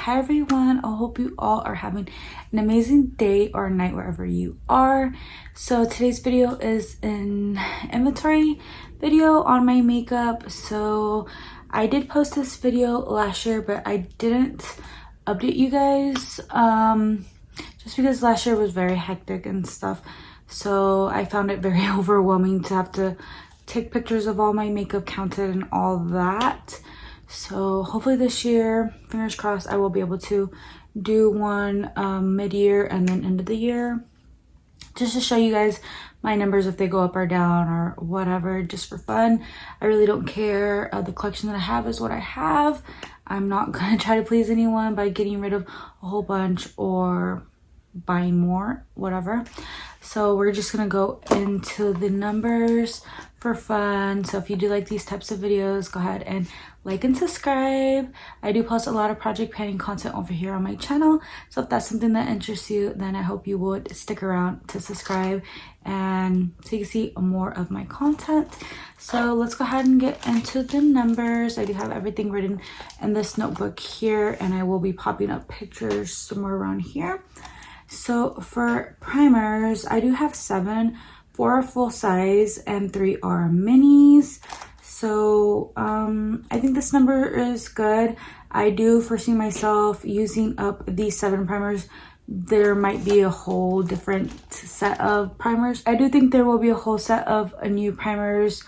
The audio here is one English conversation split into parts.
Hi everyone, I hope you all are having an amazing day or night wherever you are. So today's video is an inventory video on my makeup. So I did post this video last year, but I didn't update you guys just because last year was very hectic and stuff. So I found it very overwhelming to have to take pictures of all my makeup counted and all that. So hopefully this year, fingers crossed, I will be able to do one mid-year and then end of the year, just to show you guys my numbers if they go up or down or whatever, just for fun. I really don't care. The collection that I have is what I have. I'm not gonna try to please anyone by getting rid of a whole bunch or buying more, whatever. So we're just gonna go into the numbers for fun. So if you do like these types of videos, go ahead and like and subscribe. I do post a lot of project planning content over here on my channel, so if that's something that interests you, then I hope you would stick around to subscribe and so you can see more of my content. So let's go ahead and get into the numbers. I do have everything written in this notebook here, and I will be popping up pictures somewhere around here. So for primers, I do have 7. 4 are full size and 3 are minis. So I think this number is good. I do foresee myself using up these 7 primers. There might be a whole different set of primers. I do think there will be a whole set of new primers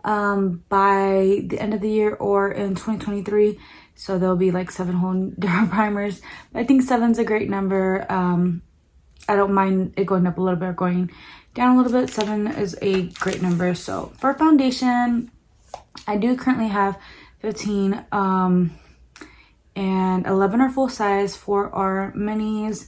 by the end of the year or in 2023. So there'll be like 7 whole different primers. But I think 7's a great number. I don't mind it going up a little bit or going down a little bit. 7 is a great number. So for foundation, I do currently have 15 and 11 are full size, 4 are minis.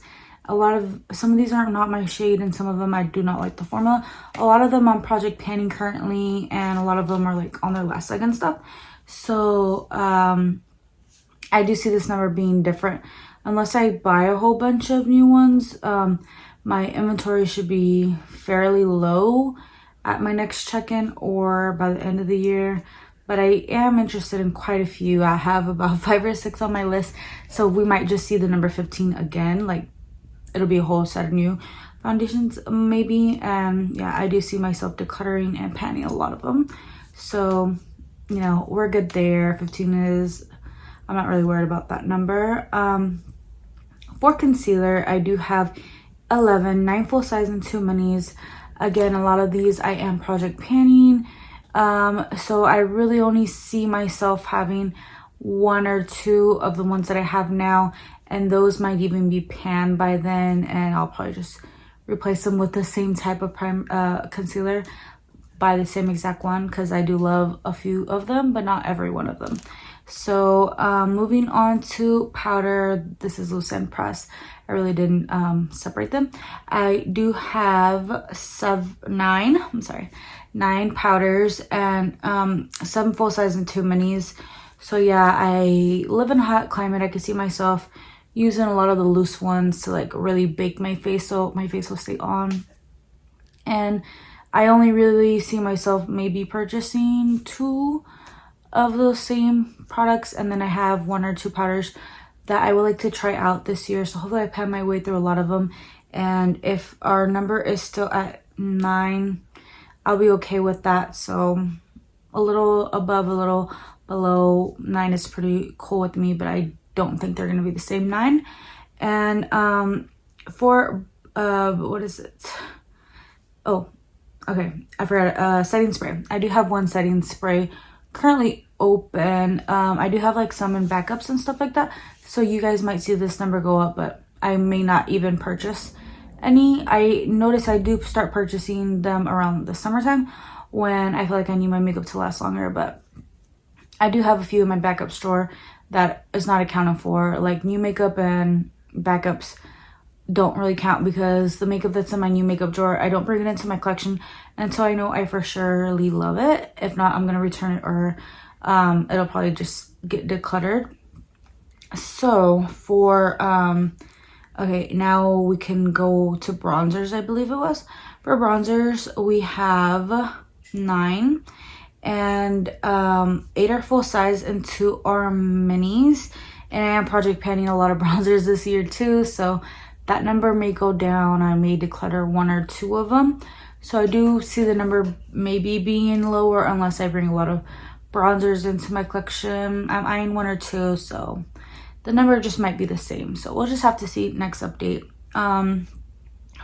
Some of these are not my shade, and some of them I do not like the formula. A lot of them I'm project panning currently, and a lot of them are like on their last leg and stuff. So I do see this number being different. Unless I buy a whole bunch of new ones, my inventory should be fairly low at my next check-in or by the end of the year. But I am interested in quite a few. I have about 5 or 6 on my list, so we might just see the number 15 again. Like, it'll be a whole set of new foundations maybe. And yeah, I do see myself decluttering and panning a lot of them. So, you know, we're good there. 15 is, I'm not really worried about that number. For concealer, I do have 11, 9 full size and 2 minis. Again, a lot of these I am project panning. So I really only see myself having 1 or 2 of the ones that I have now, and those might even be panned by then, and I'll probably just replace them with the same type of concealer, buy the same exact one, because I do love a few of them, but not every one of them. So moving on to powder, this is loose and pressed. I really didn't separate them. I do have 9 powders and 7 full size and 2 minis. So yeah, I live in a hot climate. I can see myself using a lot of the loose ones to like really bake my face so my face will stay on. And I only really see myself maybe purchasing 2 of those same products, and then I have 1 or 2 powders that I would like to try out this year. So hopefully I pan my way through a lot of them, and if our number is still at 9, I'll be okay with that. So a little above, a little below 9 is pretty cool with me, but I don't think they're gonna be the same 9. And for what is it? Oh, okay, I forgot. Setting spray. I do have 1 setting spray currently open. I do have like some in backups and stuff like that, so you guys might see this number go up, but I may not even purchase any. I notice I do start purchasing them around the summertime when I feel like I need my makeup to last longer, but I do have a few in my backup drawer that is not accounted for. Like, new makeup and backups don't really count because the makeup that's in my new makeup drawer, I don't bring it into my collection until I know I for surely love it. If not, I'm gonna return it, or it'll probably just get decluttered. So for okay, now we can go to bronzers. I believe it was. For bronzers, we have 9, and 8 are full size and 2 are minis. And I am project panning a lot of bronzers this year too, so that number may go down. I may declutter 1 or 2 of them. So I do see the number maybe being lower unless I bring a lot of bronzers into my collection. I'm eyeing 1 or 2, so the number just might be the same. So we'll just have to see next update.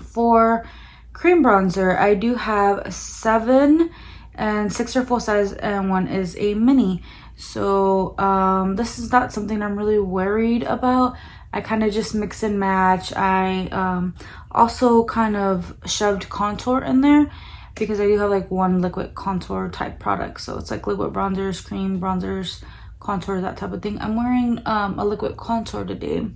For cream bronzer, I do have 7, and 6 are full size and 1 is a mini. So this is not something I'm really worried about. I kind of just mix and match. I also kind of shoved contour in there because I do have like 1 liquid contour type product. So it's like liquid bronzers, cream bronzers, contour, that type of thing. I'm wearing a liquid contour today,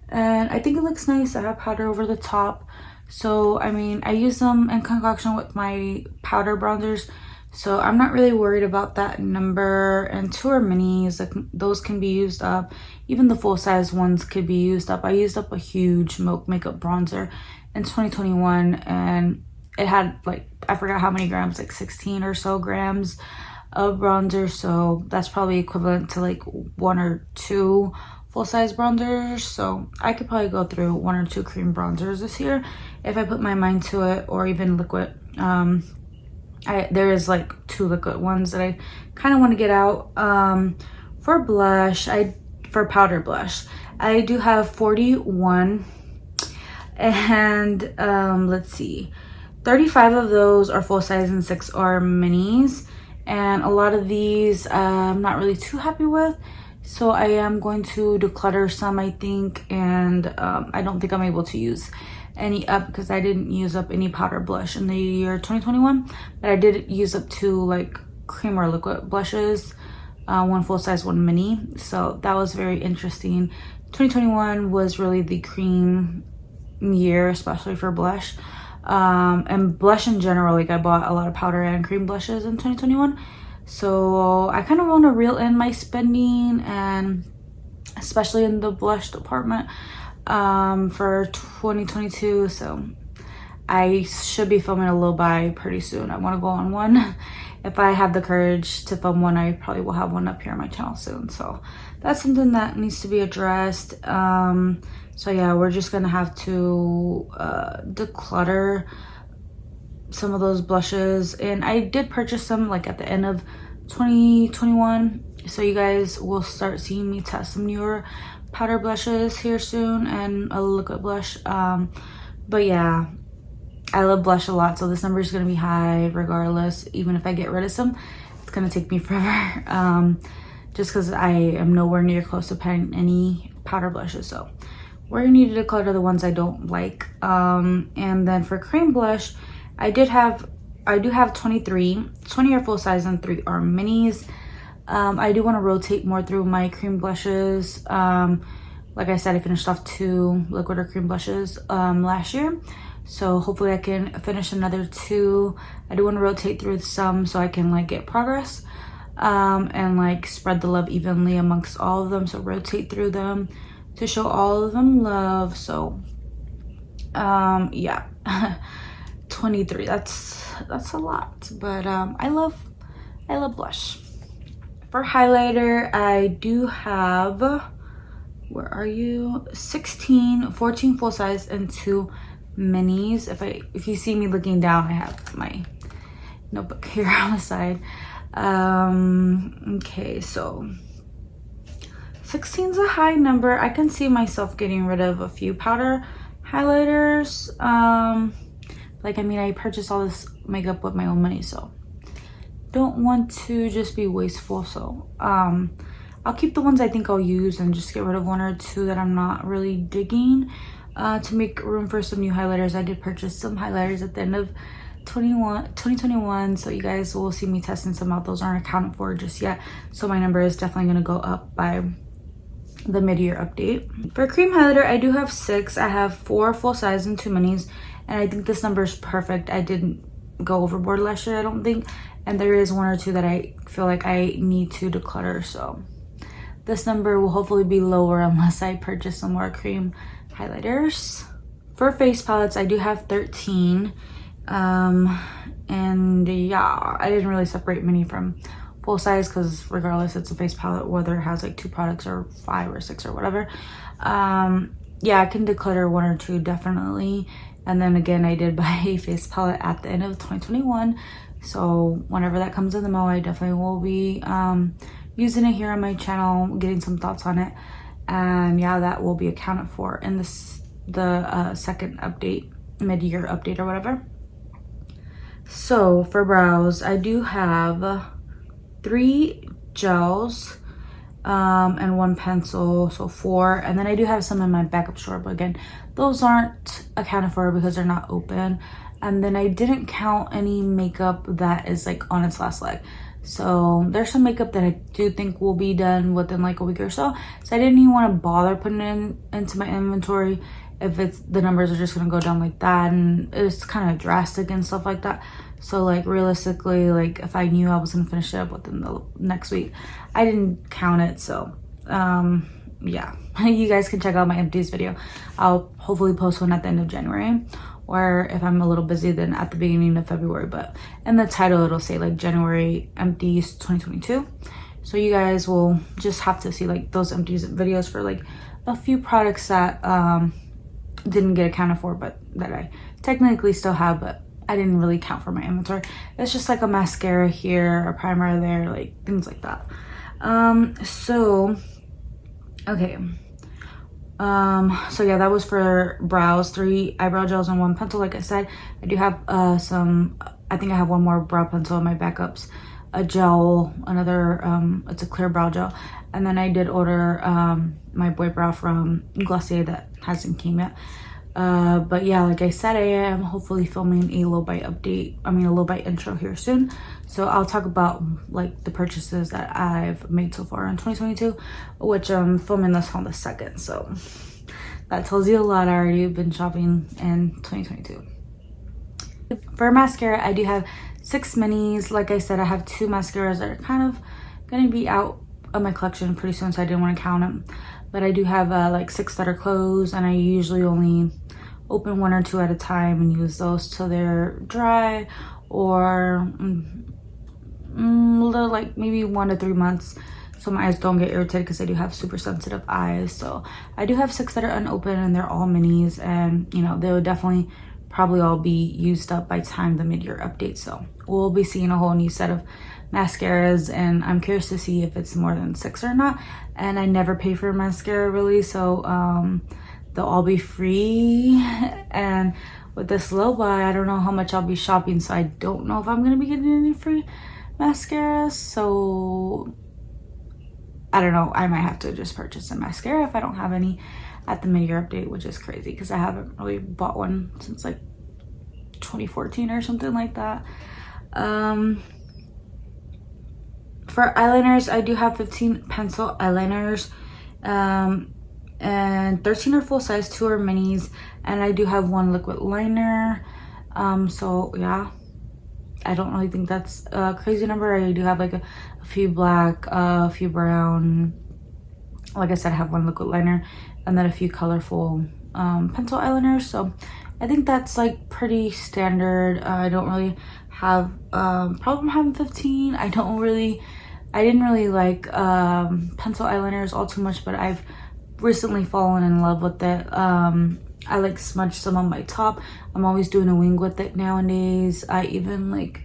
and I think it looks nice. I have powder over the top. So I mean, I use them in concoction with my powder bronzers, so I'm not really worried about that number. And 2 are minis, like those can be used up. Even the full size ones could be used up. I used up a huge Milk Makeup bronzer in 2021, and it had like, I forgot how many grams, like 16 or so grams of bronzer. So that's probably equivalent to like 1 or 2 full-size bronzers. So I could probably go through 1 or 2 cream bronzers this year if I put my mind to it, or even liquid. There is like 2 liquid ones that I kind of want to get out. For blush, for powder blush, I do have 41, and let's see, 35 of those are full size and 6 are minis. And a lot of these I'm not really too happy with, so I am going to declutter some, I think. And I don't think I'm able to use any up because I didn't use up any powder blush in the year 2021, but I did use up 2 like cream or liquid blushes, 1 full size, 1 mini. So that was very interesting. 2021 was really the cream year, especially for blush. And blush in general, like I bought a lot of powder and cream blushes in 2021. So I kind of want to reel in my spending, and especially in the blush department, for 2022. So I should be filming a low buy pretty soon. I want to go on one. If I have the courage to film one, I probably will have one up here on my channel soon. So that's something that needs to be addressed. So yeah, we're just gonna have to declutter some of those blushes. And I did purchase some like at the end of 2021, so you guys will start seeing me test some newer powder blushes here soon, and a liquid blush. But yeah, I love blush a lot, so this number is gonna be high regardless. Even if I get rid of some, it's gonna take me forever, just because I am nowhere near close to paying any powder blushes. So we're gonna need to declutter the ones I don't like. And then for cream blush, I do have 23. 20 are full size and 3 are minis. I do want to rotate more through my cream blushes. Like I said, I finished off 2 liquid or cream blushes last year, so hopefully I can finish another 2. I do want to rotate through some so I can like get progress, and like spread the love evenly amongst all of them. So rotate through them to show all of them love. So yeah. 23, that's a lot, but I love blush. For highlighter, I do have, where are you, 14 full size and 2 minis. If you see me looking down, I have my notebook here on the side. Okay, so 16 is a high number. I can see myself getting rid of a few powder highlighters. Like, I mean, I purchased all this makeup with my own money, so don't want to just be wasteful. So I'll keep the ones I think I'll use and just get rid of 1 or 2 that I'm not really digging, to make room for some new highlighters. I did purchase some highlighters at the end of 2021, so you guys will see me testing some out. Those aren't accounted for just yet, so my number is definitely going to go up by the mid-year update. For cream highlighter, I do have 6. I have 4 full size and 2 minis, and I think this number is perfect. I didn't go overboard last year, I don't think, and there is 1 or 2 that I feel like I need to declutter, so this number will hopefully be lower unless I purchase some more cream highlighters. For face palettes, I do have 13, and yeah, I didn't really separate mini from full size, because regardless, it's a face palette, whether it has like 2 products or 5 or 6 or whatever. Yeah, I can declutter 1 or 2 definitely. And then again, I did buy a face palette at the end of 2021, so whenever that comes in the mail, I definitely will be using it here on my channel, getting some thoughts on it. And yeah, that will be accounted for in the second update, mid-year update or whatever. So for brows, I do have 3 gels and 1 pencil, so 4. And then I do have some in my backup drawer, but again, those aren't accounted for because they're not open. And then I didn't count any makeup that is like on its last leg. So there's some makeup that I do think will be done within like a week or so. So I didn't even want to bother putting it into my inventory if the numbers are just gonna go down like that, and it's kind of drastic and stuff like that. So like realistically, like if I knew I was gonna finish it up within the next week, I didn't count it. So yeah, you guys can check out my empties video. I'll hopefully post one at the end of January, or if I'm a little busy, then at the beginning of February. But in the title, it'll say like January empties 2022. So you guys will just have to see like those empties videos for like a few products that didn't get accounted for, but that I technically still have, but I didn't really count for my inventory. It's just like a mascara here, a primer there, like things like that. So okay, so yeah, that was for brows. 3 eyebrow gels and 1 pencil. Like I said, I do have some, I think I have 1 more brow pencil in my backups, a gel, another it's a clear brow gel, and then I did order my boy brow from Glossier that hasn't came yet. But yeah, like I said, I am hopefully filming a low bite update, a low bite intro here soon. So I'll talk about like the purchases that I've made so far in 2022, which I'm filming this on the 2nd. So that tells you a lot. I already been shopping in 2022. For mascara, I do have 6 minis. Like I said, I have 2 mascaras that are kind of gonna be out of my collection pretty soon, so I didn't want to count them. But I do have like 6 that are closed, and I usually only open 1 or 2 at a time and use those till they're dry, or little, like maybe 1 to 3 months, so my eyes don't get irritated, because I do have super sensitive eyes. So I do have 6 that are unopened, and they're all minis, and you know, they would definitely probably all be used up by time the mid-year update. So we'll be seeing a whole new set of mascaras, and I'm curious to see if it's more than 6 or not. And I never pay for mascara really, so they'll all be free. And with this low buy, I don't know how much I'll be shopping, so I don't know if I'm gonna be getting any free mascara. So I don't know, I might have to just purchase a mascara if I don't have any at the mid-year update, which is crazy because I haven't really bought one since like 2014 or something like that. For eyeliners, I do have 15 pencil eyeliners, and 13 are full size, 2 are minis, and I do have 1 liquid liner. So yeah, I don't really think that's a crazy number. I do have like a few black, a few brown. Like I said, I have 1 liquid liner, and then a few colorful pencil eyeliners. So I think that's like pretty standard. I don't really have problem having 15. I didn't really like pencil eyeliners all too much, but I've recently fallen in love with it. I like smudge some on my top. I'm always doing a wing with it nowadays. I even like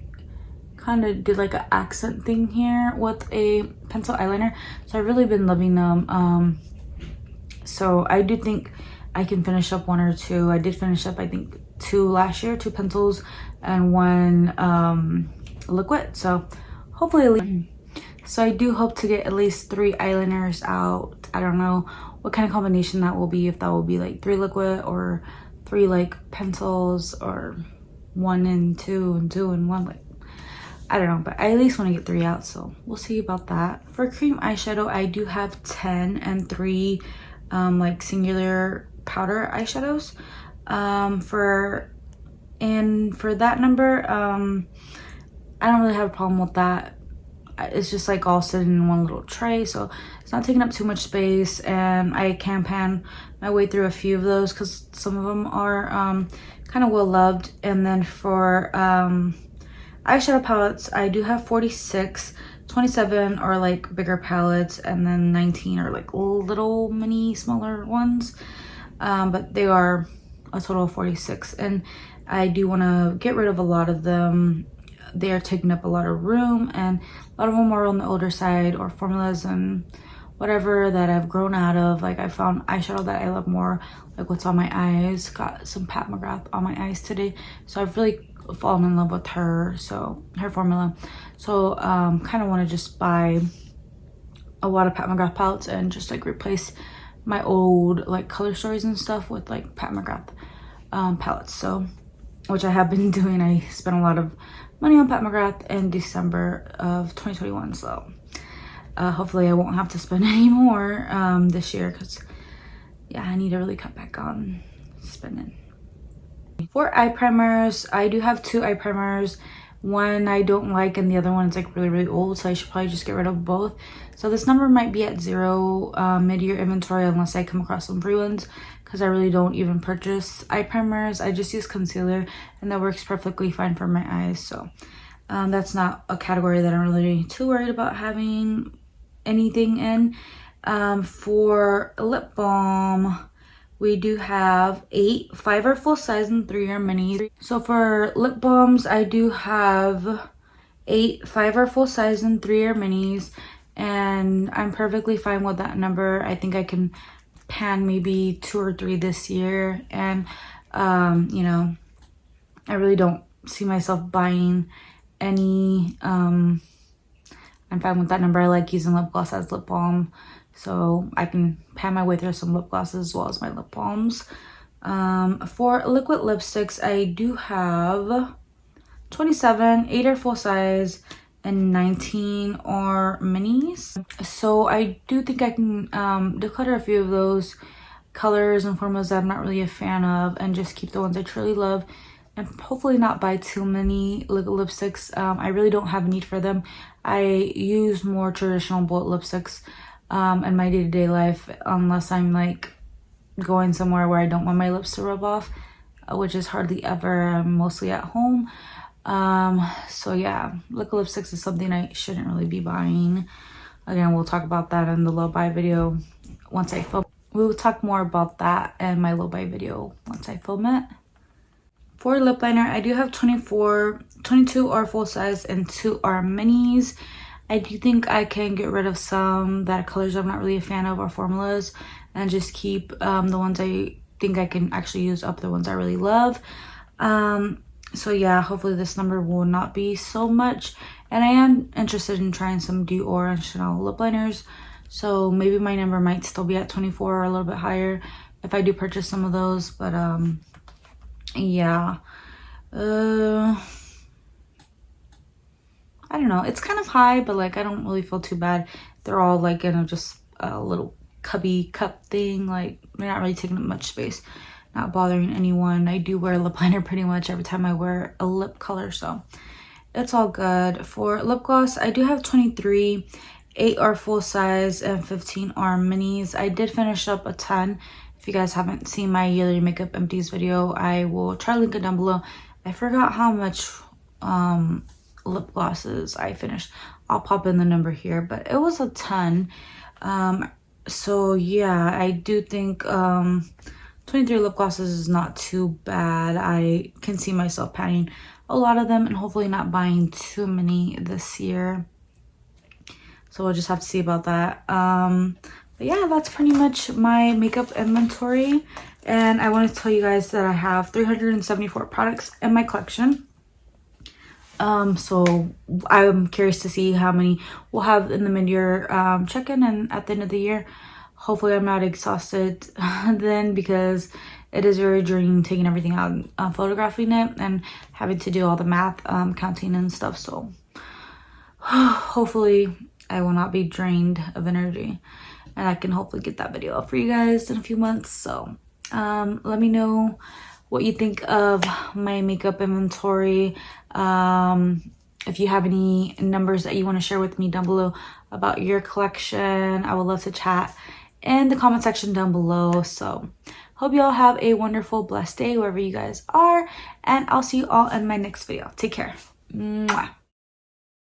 kind of did like an accent thing here with a pencil eyeliner, so I've really been loving them. So I do think I can finish up 1 or 2. I did finish up, I think, 2 last year, 2 pencils and 1 liquid. So hopefully, so I do hope to get at least 3 eyeliners out. I don't know what kind of combination that will be, if that will be like 3 liquid or 3 like pencils, or 1 and 2 and 2 and 1, like I don't know, but I at least want to get 3 out, so we'll see about that. For cream eyeshadow, I do have 10 and 3 like singular powder eyeshadows. For that number, I don't really have a problem with that. It's just like all sitting in 1 little tray, so it's not taking up too much space, and I can pan my way through a few of those because some of them are kind of well loved. And then for eyeshadow palettes, I do have 46, 27 are like bigger palettes, and then 19 are like little mini smaller ones. But they are a total of 46, and I do want to get rid of a lot of them. They are taking up a lot of room, and a lot of them are on the older side, or formulas and whatever that I've grown out of. Like, I found eyeshadow that I love more, like what's on my eyes. Got some Pat McGrath on my eyes today, so I've really fallen in love with her, so her formula. So kind of want to just buy a lot of Pat McGrath palettes and just like replace my old like color stories and stuff with like Pat McGrath palettes. So, which I have been doing. I spent a lot of money on Pat McGrath in December of 2021, so hopefully I won't have to spend any more this year, because yeah, I need to really cut back on spending. For eye primers, I do have 2 eye primers. One I don't like, and the other one is like really old, so I should probably just get rid of both. So this number might be at 0 mid-year inventory, unless I come across some free ones, because I really don't even purchase eye primers. I just use concealer, and that works perfectly fine for my eyes. So that's not a category that I'm really too worried about having anything in. For lip balm, we do have 8, 5 are full size and 3 are mini. So for lip balms, I do have 8, 5 are full size and 3 are minis, and I'm perfectly fine with that number. I think I can pan maybe 2 or 3 this year, and you know, I really don't see myself buying any. I'm fine with that number. I like using lip gloss as lip balm, so I can pan my way through some lip glosses as well as my lip balms. For liquid lipsticks, I do have 27, 8 are full size, and 19 are minis. So I do think I can declutter a few of those colors and formulas that I'm not really a fan of, and just keep the ones I truly love, and hopefully not buy too many liquid lipsticks. I really don't have a need for them. I use more traditional bullet lipsticks in my day-to-day life, unless I'm like going somewhere where I don't want my lips to rub off, which is hardly ever. I'm mostly at home. So yeah, liquid lipsticks is something I shouldn't really be buying. Again, we'll talk about that in the low buy video once I film. We will talk more about that in my low buy video once I film it. For lip liner, I do have 24, 22 are full size and 2 are minis. I do think I can get rid of some that colors I'm not really a fan of, or formulas, and just keep the ones I think I can actually use up, the ones I really love. So yeah, hopefully this number will not be so much. And I am interested in trying some Dior and Chanel lip liners, so maybe my number might still be at 24 or a little bit higher if I do purchase some of those. But yeah, I don't know, it's kind of high, but like I don't really feel too bad. They're all like in just a little cubby cup thing, like they're not really taking up much space, not bothering anyone. I do wear lip liner pretty much every time I wear a lip color, so it's all good. For lip gloss, I do have 23, 8 are full size and 15 are minis. I did finish up a 10. If you guys haven't seen my yearly makeup empties video, I will try to link it down below. I forgot how much lip glosses I finished. I'll pop in the number here, but it was a ton. So yeah, I do think 23 lip glosses is not too bad. I can see myself panning a lot of them, and hopefully not buying too many this year. So we'll just have to see about that. But yeah, that's pretty much my makeup inventory. And I want to tell you guys that I have 374 products in my collection. So I'm curious to see how many we'll have in the mid-year check-in and at the end of the year. Hopefully I'm not exhausted then, because it is very draining taking everything out, photographing it, and having to do all the math, counting and stuff. So hopefully I will not be drained of energy, and I can hopefully get that video up for you guys in a few months. So let me know what you think of my makeup inventory. If you have any numbers that you want to share with me down below about your collection, I would love to chat in the comment section down below. So hope you all have a wonderful, blessed day wherever you guys are, and I'll see you all in my next video. Take care. Mwah.